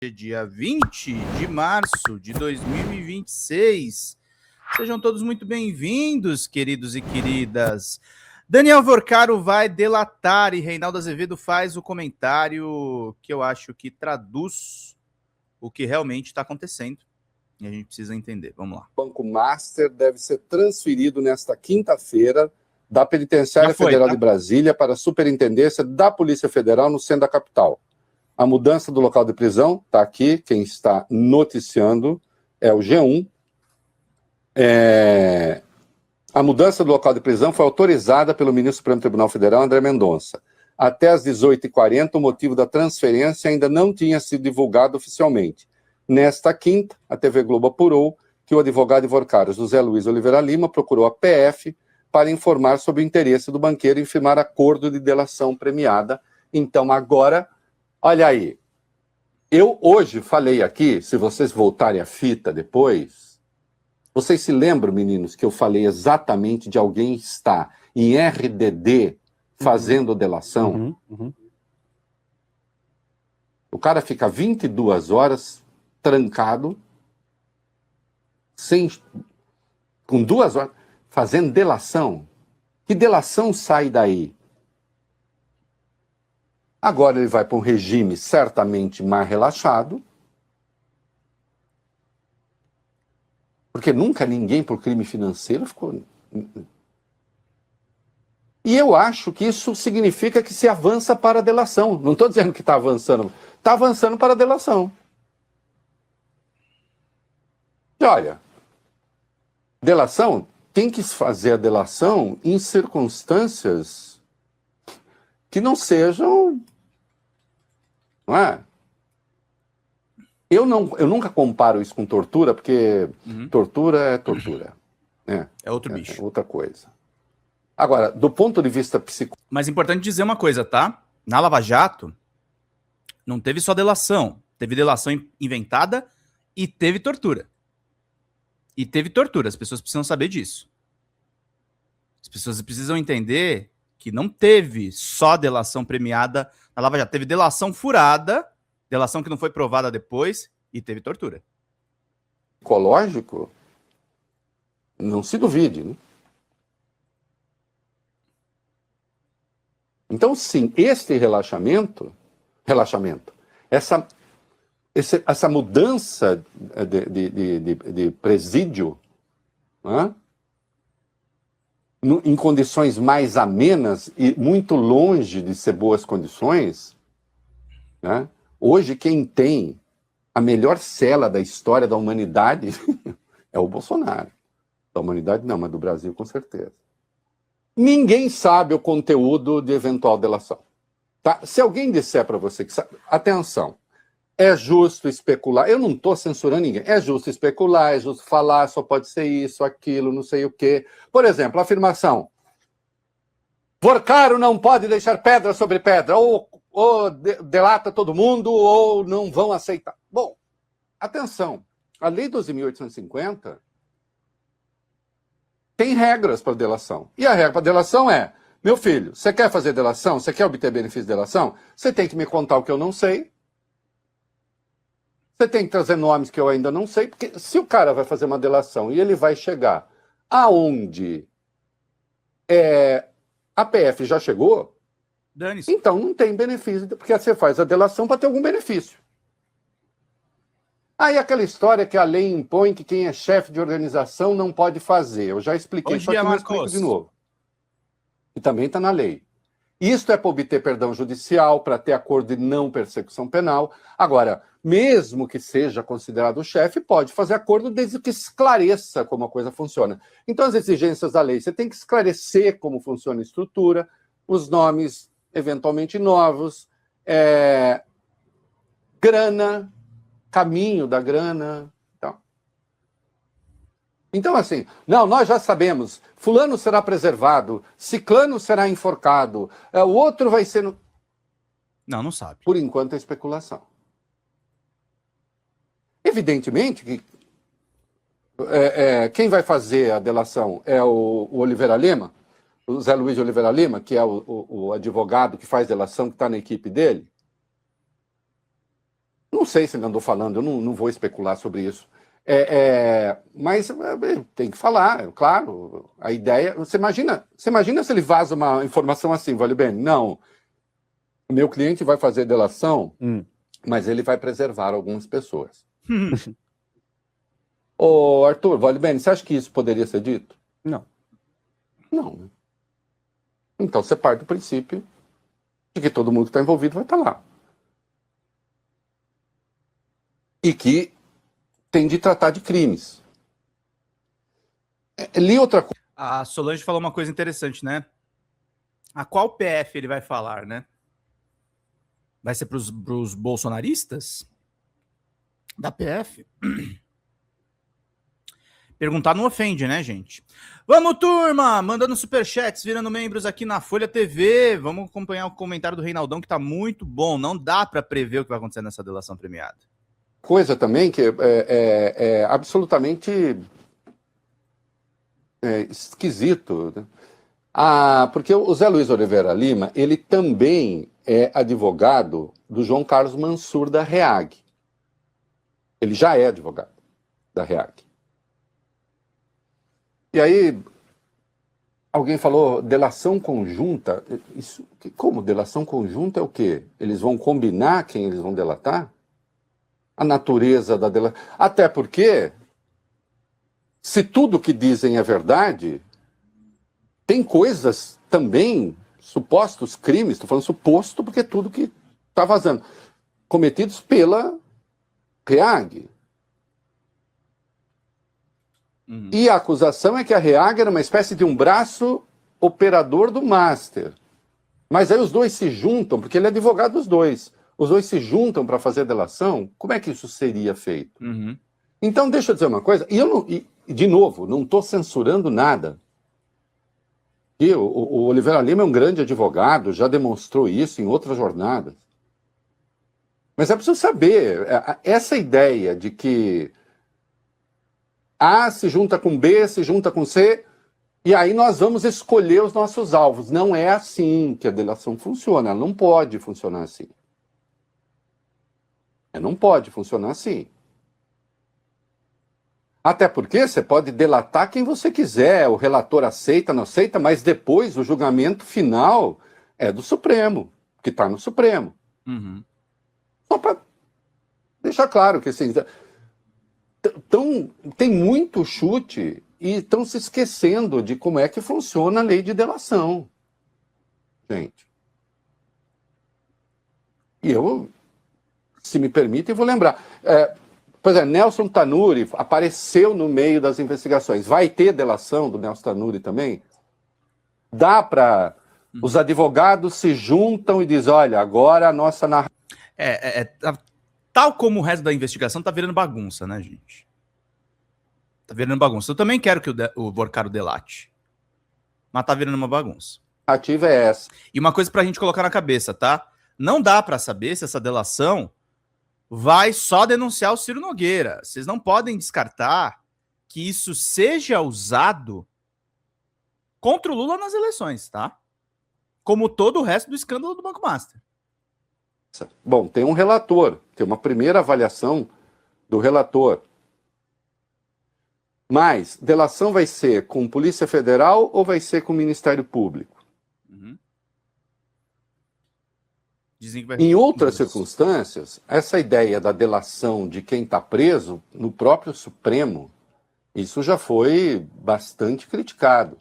Dia 20 de março de 2026. Sejam todos muito bem-vindos, queridos e queridas. Daniel Vorcaro vai delatar e Reinaldo Azevedo faz o comentário que eu acho que traduz o que realmente está acontecendo. E a gente precisa entender. Vamos lá. O Banco Master deve ser transferido nesta quinta-feira da Penitenciária Federal de Brasília para a Superintendência da Polícia Federal no centro da capital. A mudança do local de prisão, está aqui, quem está noticiando é o G1. A mudança do local de prisão foi autorizada pelo ministro do Supremo Tribunal Federal, André Mendonça. Até às 18h40, o motivo da transferência ainda não tinha sido divulgado oficialmente. Nesta quinta, a TV Globo apurou que o advogado de Vorcaro, José Luiz Oliveira Lima, procurou a PF para informar sobre o interesse do banqueiro em firmar acordo de delação premiada. Então, agora... Olha aí, eu hoje falei aqui, se vocês voltarem a fita depois, vocês se lembram, meninos, que eu falei exatamente de alguém estar em RDD fazendo delação? O cara fica 22 horas trancado, com 2 horas, fazendo delação. Que delação sai daí? Agora ele vai para um regime certamente mais relaxado, porque nunca ninguém por crime financeiro ficou... E eu acho que isso significa que se avança para a delação. Não estou dizendo que está avançando para a delação. E olha, delação, tem que fazer a delação em circunstâncias que não sejam... Não é? Eu nunca comparo isso com tortura, porque tortura é tortura. É outro bicho. É outra coisa. Agora, do ponto de vista psicológico... Mas é importante dizer uma coisa, tá? Na Lava Jato, não teve só delação. Teve delação inventada e teve tortura. As pessoas precisam saber disso. As pessoas precisam entender que não teve só delação premiada na Lava Jato. Teve delação furada, delação que não foi provada depois, e teve tortura. Psicológico, não se duvide, né? Então, sim, este relaxamento, essa mudança de presídio, né? Em condições mais amenas e muito longe de ser boas condições, né? Hoje quem tem a melhor cela da história da humanidade é o Bolsonaro. Da humanidade não, mas do Brasil com certeza. Ninguém sabe o conteúdo de eventual delação. Tá? Se alguém disser para você que sabe, atenção, é justo especular, eu não estou censurando ninguém, é justo especular, é justo falar, só pode ser isso, aquilo, não sei o quê. Por exemplo, a afirmação, Vorcaro não pode deixar pedra sobre pedra, ou delata todo mundo, ou não vão aceitar. Bom, atenção, a Lei 12.850 tem regras para delação. E a regra para delação é, meu filho, você quer fazer delação, você quer obter benefício de delação, você tem que me contar o que eu não sei, você tem que trazer nomes que eu ainda não sei, porque se o cara vai fazer uma delação e ele vai chegar aonde a PF já chegou, então não tem benefício, porque você faz a delação para ter algum benefício. Aí aquela história que a lei impõe que quem é chefe de organização não pode fazer. Eu já expliquei isso aqui, mas explico de novo. E também está na lei. Isto é para obter perdão judicial, para ter acordo de não persecução penal. Agora, mesmo que seja considerado o chefe, pode fazer acordo desde que esclareça como a coisa funciona. Então, as exigências da lei, você tem que esclarecer como funciona a estrutura, os nomes eventualmente novos, grana, caminho da grana. Então, assim, não, nós já sabemos, fulano será preservado, ciclano será enforcado, o outro vai ser... Não sabe. Por enquanto é especulação. Evidentemente que quem vai fazer a delação é o Oliveira Lima, o Zé Luiz de Oliveira Lima, que é o advogado que faz delação, que está na equipe dele. não sei se ele andou falando, eu não vou especular sobre isso. Mas tem que falar, claro. A ideia. Você imagina se ele vaza uma informação assim, vale bem? Não. O meu cliente vai fazer delação, mas ele vai preservar algumas pessoas. Ô, Arthur, vale bem, você acha que isso poderia ser dito? Não. Não. Então você parte do princípio de que todo mundo que está envolvido vai estar lá. E que tem de tratar de crimes. Li outra coisa. A Solange falou uma coisa interessante, né? A qual PF ele vai falar, né? Vai ser para os bolsonaristas da PF? Perguntar não ofende, né, gente? Vamos, turma! Mandando superchats, virando membros aqui na Folha TV. Vamos acompanhar o comentário do Reinaldão, que tá muito bom. Não dá para prever o que vai acontecer nessa delação premiada. Coisa também que é absolutamente esquisito, né? Porque o Zé Luiz Oliveira Lima, ele também é advogado do João Carlos Mansur da REAG. Ele já é advogado da REAG. E aí, alguém falou delação conjunta. Como? Delação conjunta é o quê? Eles vão combinar quem eles vão delatar? A natureza da delação. Até porque, se tudo que dizem é verdade, tem coisas também, supostos crimes, estou falando suposto porque é tudo que está vazando, cometidos pela REAG. E a acusação é que a REAG era uma espécie de um braço operador do Master. Mas aí os dois se juntam, porque ele é advogado dos dois. Os dois se juntam para fazer a delação. Como é que isso seria feito? Então, deixa eu dizer uma coisa. De novo, não estou censurando nada. E o Oliveira Lima é um grande advogado, já demonstrou isso em outras jornadas. Mas é preciso saber, essa ideia de que A se junta com B, se junta com C, e aí nós vamos escolher os nossos alvos. Não é assim que a delação funciona, ela não pode funcionar assim. Não pode funcionar assim. Até porque você pode delatar quem você quiser, o relator aceita, não aceita, mas depois o julgamento final é do Supremo, que está no Supremo. Só para deixar claro que assim, tem muito chute e estão se esquecendo de como é que funciona a lei de delação. Gente. E eu, se me permitem, vou lembrar. Pois é, Nelson Tanuri apareceu no meio das investigações. Vai ter delação do Nelson Tanuri também? Dá para... Os advogados se juntam e dizem, olha, agora a nossa narrativa... Tal como o resto da investigação, tá virando bagunça, né, gente? Tá virando bagunça. Eu também quero que o Vorcaro delate. Mas tá virando uma bagunça. A narrativa é essa. E uma coisa pra gente colocar na cabeça, tá? Não dá pra saber se essa delação vai só denunciar o Ciro Nogueira. Vocês não podem descartar que isso seja usado contra o Lula nas eleições, tá? Como todo o resto do escândalo do Banco Master. Bom, tem um relator, tem uma primeira avaliação do relator. Mas, delação vai ser com Polícia Federal ou vai ser com o Ministério Público? Dizem que vai... Em outras circunstâncias, essa ideia da delação de quem está preso no próprio Supremo, isso já foi bastante criticado.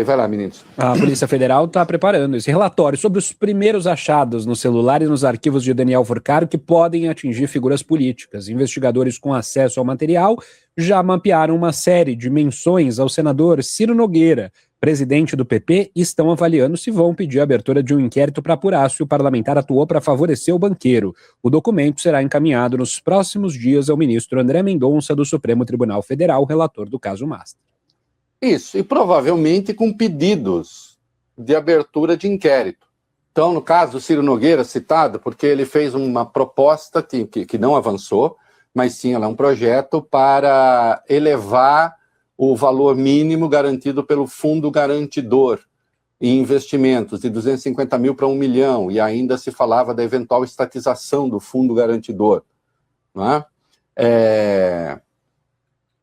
Vai lá, meninos. A Polícia Federal está preparando esse relatório sobre os primeiros achados no celular e nos arquivos de Daniel Vorcaro que podem atingir figuras políticas. Investigadores com acesso ao material já mapearam uma série de menções ao senador Ciro Nogueira, presidente do PP, e estão avaliando se vão pedir a abertura de um inquérito para apurar se o parlamentar atuou para favorecer o banqueiro. O documento será encaminhado nos próximos dias ao ministro André Mendonça do Supremo Tribunal Federal, relator do caso Master. Isso, e provavelmente com pedidos de abertura de inquérito. Então, no caso do Ciro Nogueira, citado, porque ele fez uma proposta que não avançou, mas tinha lá um projeto para elevar o valor mínimo garantido pelo Fundo Garantidor em investimentos, de 250 mil para 1 milhão, e ainda se falava da eventual estatização do Fundo Garantidor. não é?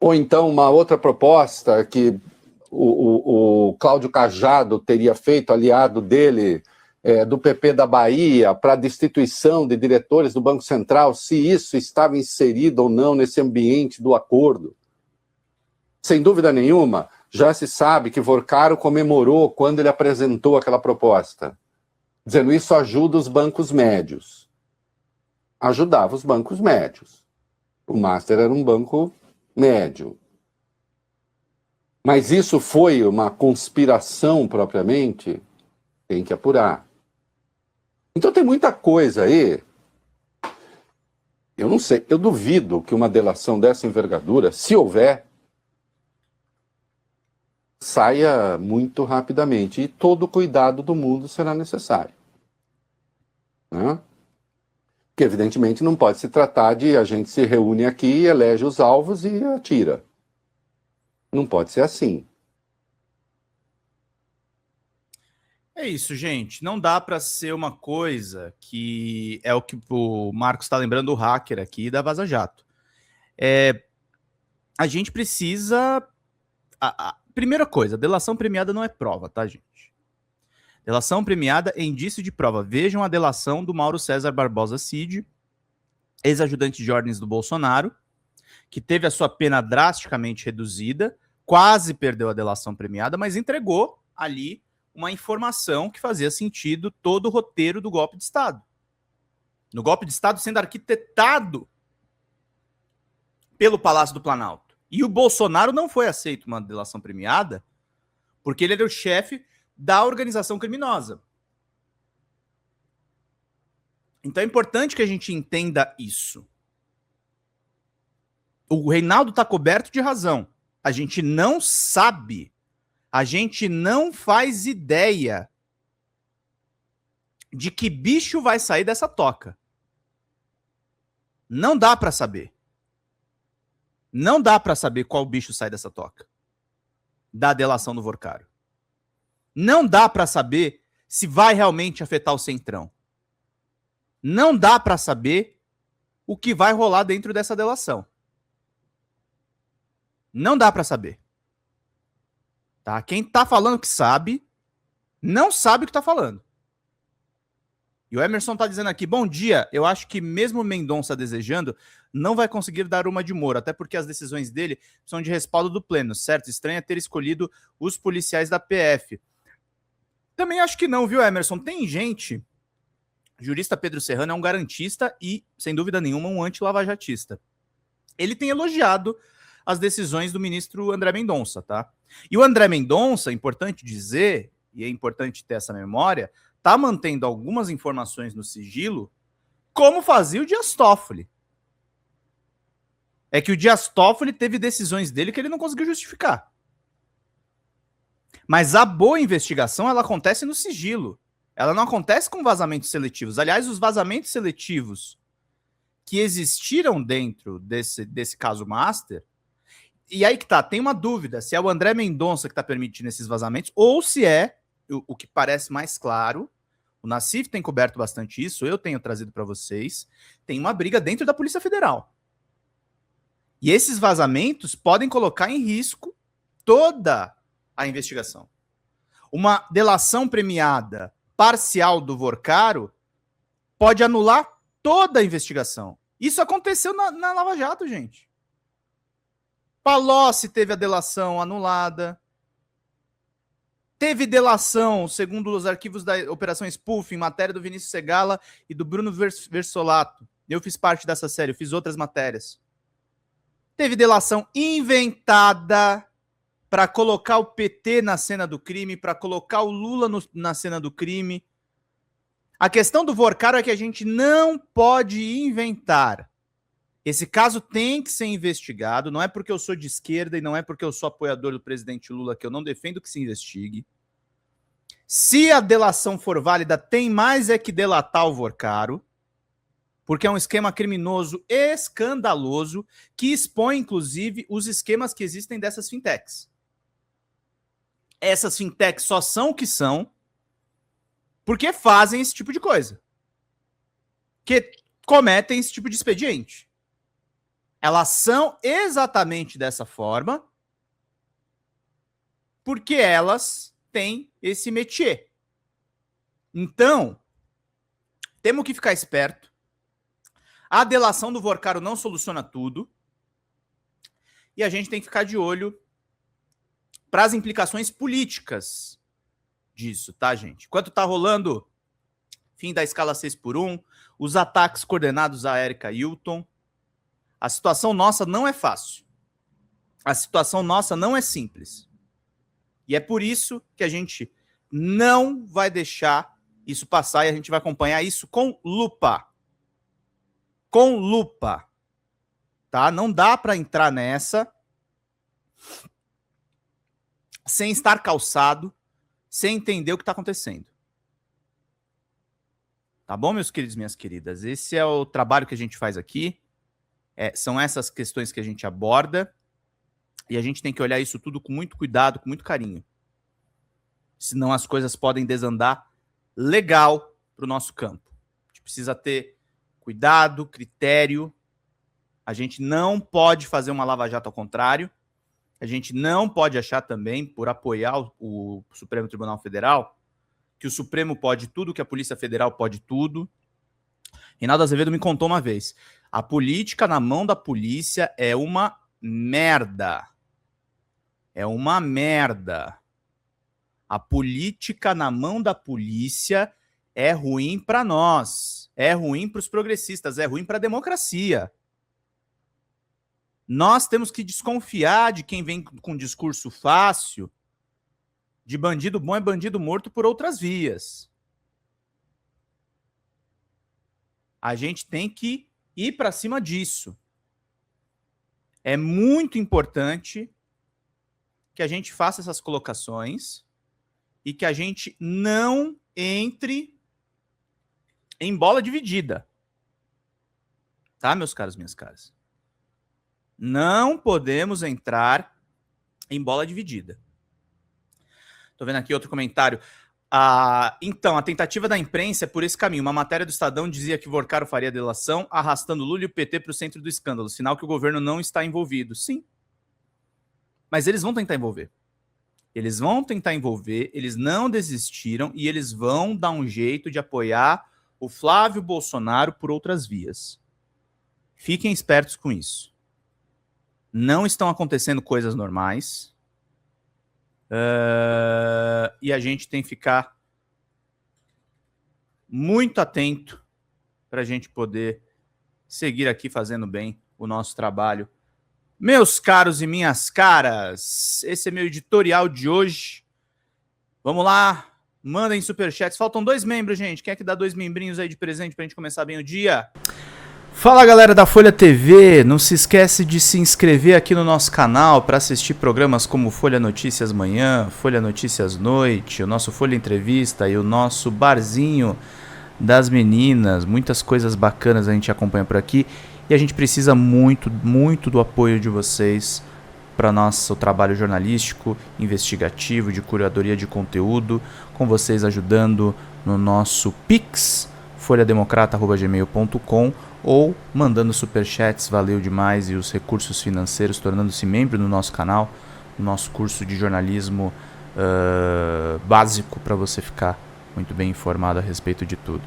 Ou então uma outra proposta que o Cláudio Cajado teria feito, aliado dele, do PP da Bahia, para a destituição de diretores do Banco Central, se isso estava inserido ou não nesse ambiente do acordo. Sem dúvida nenhuma, já se sabe que Vorcaro comemorou quando ele apresentou aquela proposta, dizendo isso ajuda os bancos médios. Ajudava os bancos médios. O Master era um banco médio. Mas isso foi uma conspiração propriamente? Tem que apurar. Então tem muita coisa aí. Eu não sei, eu duvido que uma delação dessa envergadura, se houver, saia muito rapidamente. E todo cuidado do mundo será necessário. Né? Porque, evidentemente, não pode se tratar de a gente se reúne aqui, elege os alvos e atira. Não pode ser assim. É isso, gente. Não dá para ser uma coisa que é o que o Marcos está lembrando, o hacker aqui da Vaza Jato. A gente precisa... Primeira coisa, delação premiada não é prova, tá, gente? Delação premiada é indício de prova. Vejam a delação do Mauro César Barbosa Cid, ex-ajudante de ordens do Bolsonaro, que teve a sua pena drasticamente reduzida, quase perdeu a delação premiada, mas entregou ali uma informação que fazia sentido todo o roteiro do golpe de Estado. No golpe de Estado sendo arquitetado pelo Palácio do Planalto. E o Bolsonaro não foi aceito uma delação premiada porque ele era o chefe da organização criminosa. Então é importante que a gente entenda isso. O Reinaldo está coberto de razão. A gente não sabe, a gente não faz ideia de que bicho vai sair dessa toca. Não dá para saber. Não dá para saber qual bicho sai dessa toca da delação do Vorcaro. Não dá para saber se vai realmente afetar o Centrão. Não dá para saber o que vai rolar dentro dessa delação. Não dá para saber. Tá? Quem tá falando que sabe, não sabe o que tá falando. E o Emerson tá dizendo aqui, bom dia, eu acho que mesmo o Mendonça desejando, não vai conseguir dar uma de Moro, até porque as decisões dele são de respaldo do pleno, certo? Estranho é ter escolhido os policiais da PF. Também acho que não, viu, Emerson? Tem gente, jurista Pedro Serrano é um garantista e, sem dúvida nenhuma, um anti-lavajatista. Ele tem elogiado as decisões do ministro André Mendonça, tá? E o André Mendonça, importante dizer, e é importante ter essa memória, tá mantendo algumas informações no sigilo, como fazia o Dias Toffoli. É que o Dias Toffoli teve decisões dele que ele não conseguiu justificar. Mas a boa investigação, ela acontece no sigilo. Ela não acontece com vazamentos seletivos. Aliás, os vazamentos seletivos que existiram dentro desse caso Master, e aí que tá, tem uma dúvida, se é o André Mendonça que está permitindo esses vazamentos, ou se é, o que parece mais claro, o Nassif tem coberto bastante isso, eu tenho trazido para vocês, tem uma briga dentro da Polícia Federal. E esses vazamentos podem colocar em risco toda a investigação. Uma delação premiada parcial do Vorcaro pode anular toda a investigação. Isso aconteceu na Lava Jato, gente. Palocci teve a delação anulada. Teve delação, segundo os arquivos da Operação Spoofing, matéria do Vinícius Segala e do Bruno Versolato. Eu fiz parte dessa série, eu fiz outras matérias. Teve delação inventada para colocar o PT na cena do crime, para colocar o Lula na cena do crime. A questão do Vorcaro é que a gente não pode inventar. Esse caso tem que ser investigado, não é porque eu sou de esquerda e não é porque eu sou apoiador do presidente Lula que eu não defendo que se investigue. Se a delação for válida, tem mais é que delatar o Vorcaro, porque é um esquema criminoso escandaloso que expõe, inclusive, os esquemas que existem dessas fintechs. Essas fintechs só são o que são porque fazem esse tipo de coisa. Que cometem esse tipo de expediente. Elas são exatamente dessa forma porque elas têm esse métier. Então, temos que ficar esperto. A delação do Vorcaro não soluciona tudo. E a gente tem que ficar de olho para as implicações políticas disso, tá, gente? Enquanto tá rolando fim da escala 6x1, os ataques coordenados a Érica Hilton, a situação nossa não é fácil. A situação nossa não é simples. E é por isso que a gente não vai deixar isso passar e a gente vai acompanhar isso com lupa. Com lupa. Tá? Não dá para entrar nessa sem estar calçado, sem entender o que está acontecendo. Tá bom, meus queridos e minhas queridas? Esse é o trabalho que a gente faz aqui. São essas questões que a gente aborda e a gente tem que olhar isso tudo com muito cuidado, com muito carinho. Senão as coisas podem desandar legal para o nosso campo. A gente precisa ter cuidado, critério. A gente não pode fazer uma lava-jato ao contrário. A gente não pode achar também, por apoiar o Supremo Tribunal Federal, que o Supremo pode tudo, que a Polícia Federal pode tudo. Reinaldo Azevedo me contou uma vez. A política na mão da polícia é uma merda. É uma merda. A política na mão da polícia é ruim para nós. É ruim para os progressistas. É ruim para a democracia. Nós temos que desconfiar de quem vem com discurso fácil, de bandido bom é bandido morto por outras vias. A gente tem que ir para cima disso. É muito importante que a gente faça essas colocações e que a gente não entre em bola dividida. Tá, meus caros, minhas caras? Não podemos entrar em bola dividida. Tô vendo aqui outro comentário. Então, a tentativa da imprensa é por esse caminho. Uma matéria do Estadão dizia que Vorcaro faria delação, arrastando Lula e o PT para o centro do escândalo. Sinal que o governo não está envolvido. Sim. Mas eles vão tentar envolver. Eles vão tentar envolver, eles não desistiram e eles vão dar um jeito de apoiar o Flávio Bolsonaro por outras vias. Fiquem espertos com isso. Não estão acontecendo coisas normais. E a gente tem que ficar muito atento para a gente poder seguir aqui fazendo bem o nosso trabalho. Meus caros e minhas caras, esse é meu editorial de hoje. Vamos lá, mandem superchats. Faltam 2 membros, gente. Quem é que dá 2 membrinhos aí de presente para a gente começar bem o dia? Fala, galera da Folha TV, não se esquece de se inscrever aqui no nosso canal para assistir programas como Folha Notícias Manhã, Folha Notícias Noite, o nosso Folha Entrevista e o nosso Barzinho das Meninas. Muitas coisas bacanas a gente acompanha por aqui e a gente precisa muito, muito do apoio de vocês para nosso trabalho jornalístico, investigativo, de curadoria de conteúdo, com vocês ajudando no nosso Pix, folhademocrata@gmail.com, ou mandando superchats, valeu demais, e os recursos financeiros, tornando-se membro do nosso canal, no nosso curso de jornalismo básico, para você ficar muito bem informado a respeito de tudo.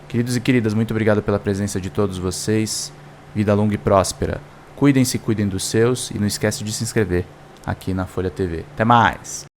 Queridos e queridas, muito obrigado pela presença de todos vocês, vida longa e próspera, cuidem-se, cuidem dos seus, e não esquece de se inscrever aqui na Folha TV. Até mais!